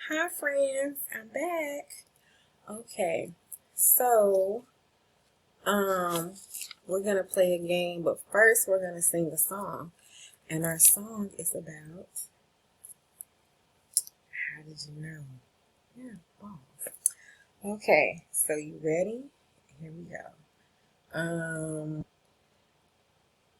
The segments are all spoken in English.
Hi friends, I'm back. Okay, so we're gonna play a game, but first we're gonna sing a song. And our song is about how did you know? Yeah, balls. Okay, so you ready? Here we go.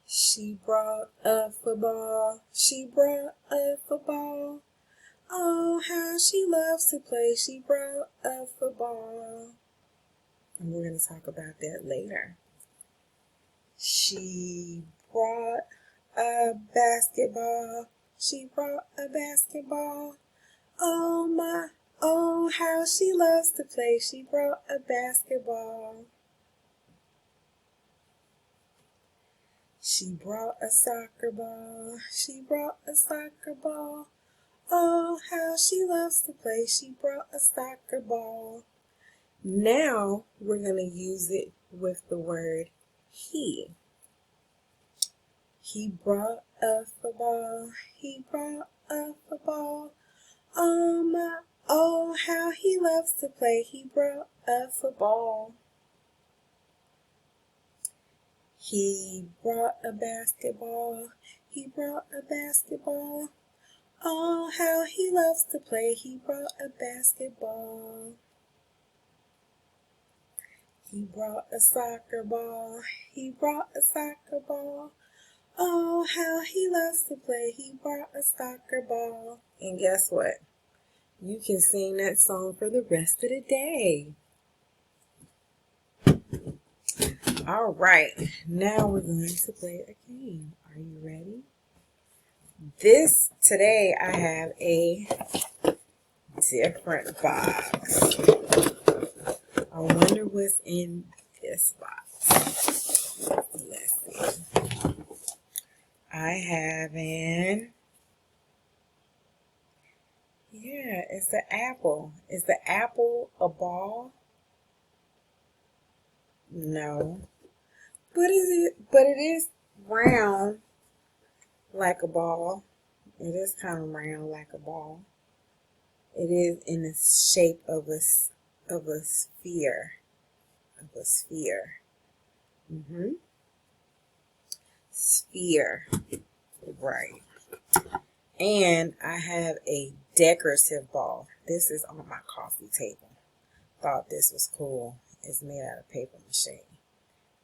She brought a football. She brought a football. Oh, how she loves to play. She brought a football. And we're going to talk about that later. She brought a basketball. She brought a basketball. Oh my, oh how she loves to play. She brought a basketball. She brought a soccer ball. She brought a soccer ball. Oh how she loves to play. She brought a soccer ball. Now we're going to use it with the word he. He brought a football. He brought a football. Oh my, oh how he loves to play. He brought a football. He brought a basketball. He brought a basketball. Oh how he loves to play. He brought a basketball. He brought a soccer ball. He brought a soccer ball. Oh, how he loves to play. He brought a soccer ball. And guess what? You can sing that song for the rest of the day. All right. Now we're going to play a game. Are you ready? Today I have a different box. I wonder what's in this box. Let's see. I have it's an apple. Is the apple a ball? No. But it is round like a ball. It is kind of round like a ball. It is in the shape of a sphere. Of a sphere. Sphere. Right. And I have a decorative ball. This is on my coffee table. Thought this was cool. It's made out of paper mache.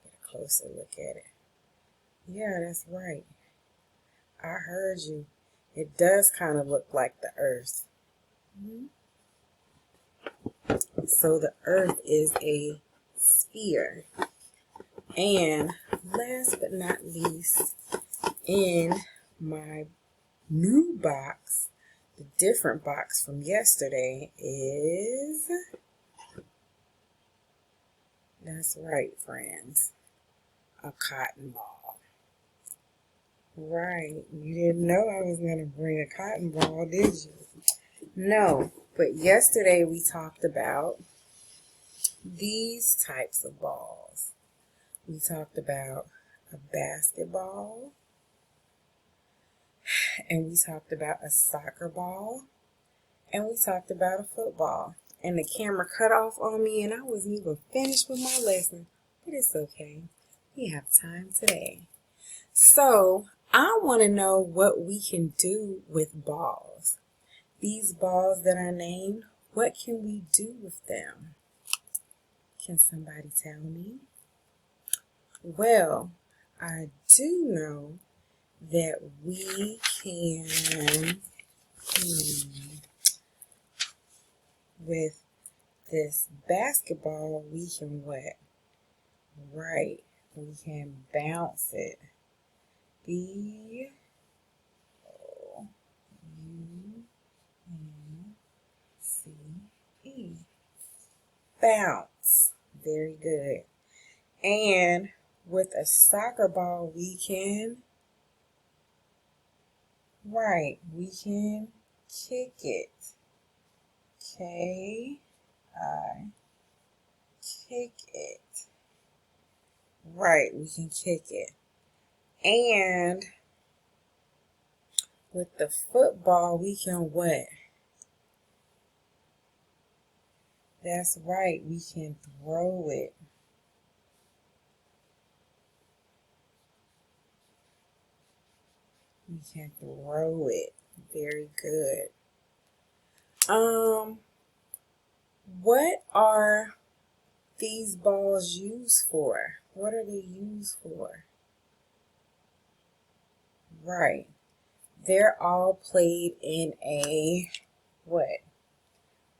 Get a closer look at it. Yeah, that's right. I heard you. It does kind of look like the earth. So the earth is a sphere. And last but not least, in my new box, the different box from yesterday is, that's right, friends, a cotton ball. Right, you didn't know I was going to bring a cotton ball, did you? No, but yesterday we talked about these types of balls. We talked about a basketball, and we talked about a soccer ball, and we talked about a football. And the camera cut off on me, and I wasn't even finished with my lesson. But it's okay. We have time today. So I want to know what we can do with balls. These balls that are named, what can we do with them? Can somebody tell me? Well, I do know that we can, with this basketball, we can what? Right, we can bounce it. B-O-U-N-C-E. Bounce. Very good. And with a soccer ball, we can, right, we can kick it. K-I, kick it. Right, we can kick it. And with the football, we can what? That's right. We can throw it. We can throw it. Very good. What are these balls used for? What are they used for? Right. They're all played in a what?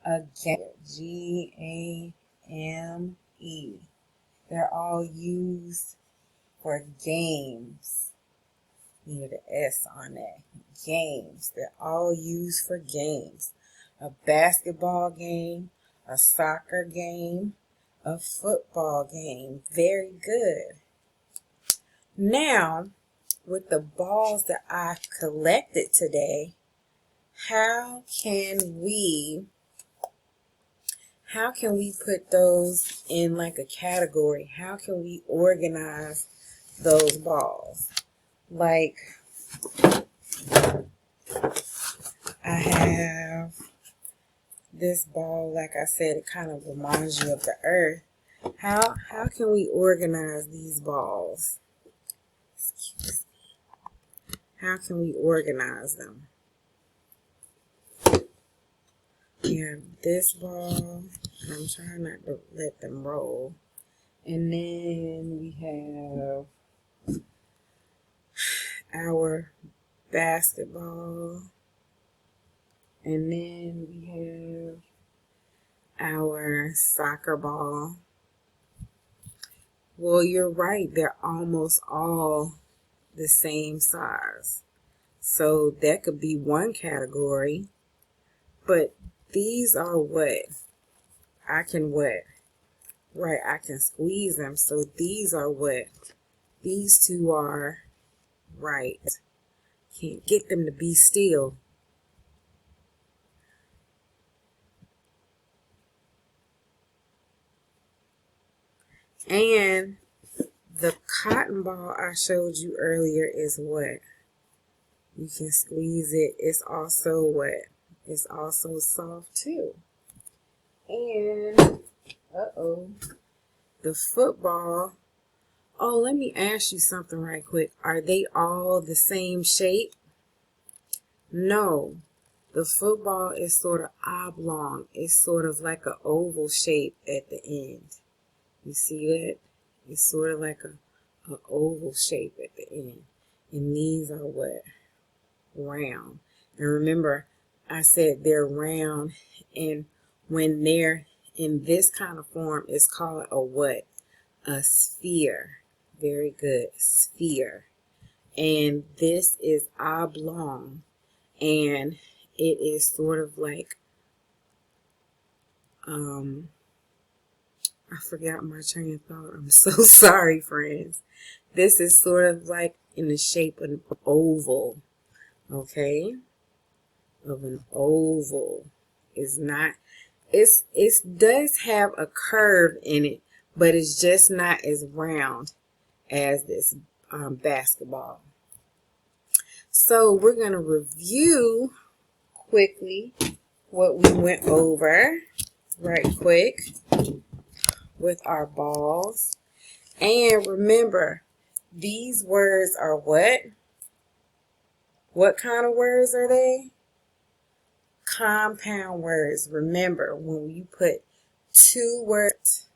A game. Game. They're all used for games. Need an S on that. Games. They're all used for games. A basketball game, a soccer game, a football game. Very good. Now, with the balls that I collected today, how can we put those in like a category? How can we organize those balls? Like, I have this ball, like I said, it kind of reminds you of the earth. How can we organize these balls? Excuse me. How can we organize them? We have this ball. I'm trying not to let them roll. And then we have our basketball. And then we have our soccer ball. Well, you're right. They're almost all the same size. So that could be one category. But these are what? I can what? Right, I can squeeze them. So these are what? These two are right. Can't get them to be still. And the cotton ball I showed you earlier is what? You can squeeze it. It's also what? It's also soft too. And, the football. Oh, let me ask you something right quick. Are they all the same shape? No. The football is sort of oblong. It's sort of like an oval shape at the end. You see that? It's sort of like an oval shape at the end. And these are what? Round. And remember, I said they're round. And when they're in this kind of form, it's called a what? A sphere. Very good. Sphere. And this is oblong. And it is sort of like, I forgot my train of thought. I'm so sorry, friends. This is sort of like in the shape of an oval. Okay? Of an oval. It's not, it does have a curve in it, but it's just not as round as this basketball. So we're going to review quickly what we went over right quick with our balls. And remember, these words are what? What kind of words are they? Compound words. Remember, when you put two words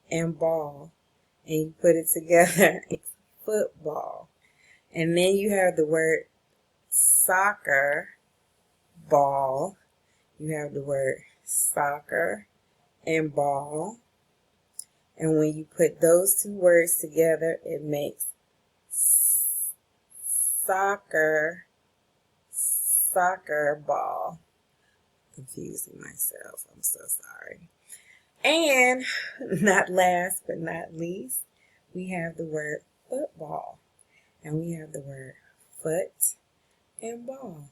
and ball and you put it together, it's football. And then you have the word soccer, ball. You have the word soccer and ball. And when you put those two words together, it makes soccer ball. Confusing myself. I'm so sorry. And not last but not least, we have the word football. And we have the word foot and ball.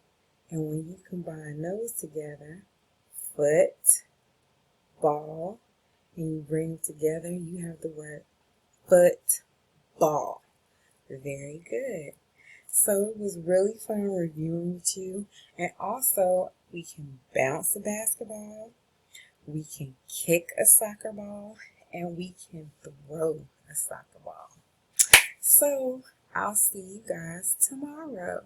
And when you combine those together, foot, ball, and you bring them together, you have the word football. Very good. So it was really fun reviewing with you. And also, we can bounce the basketball. we can kick a soccer ball, and we can throw a soccer ball. So I'll see you guys tomorrow.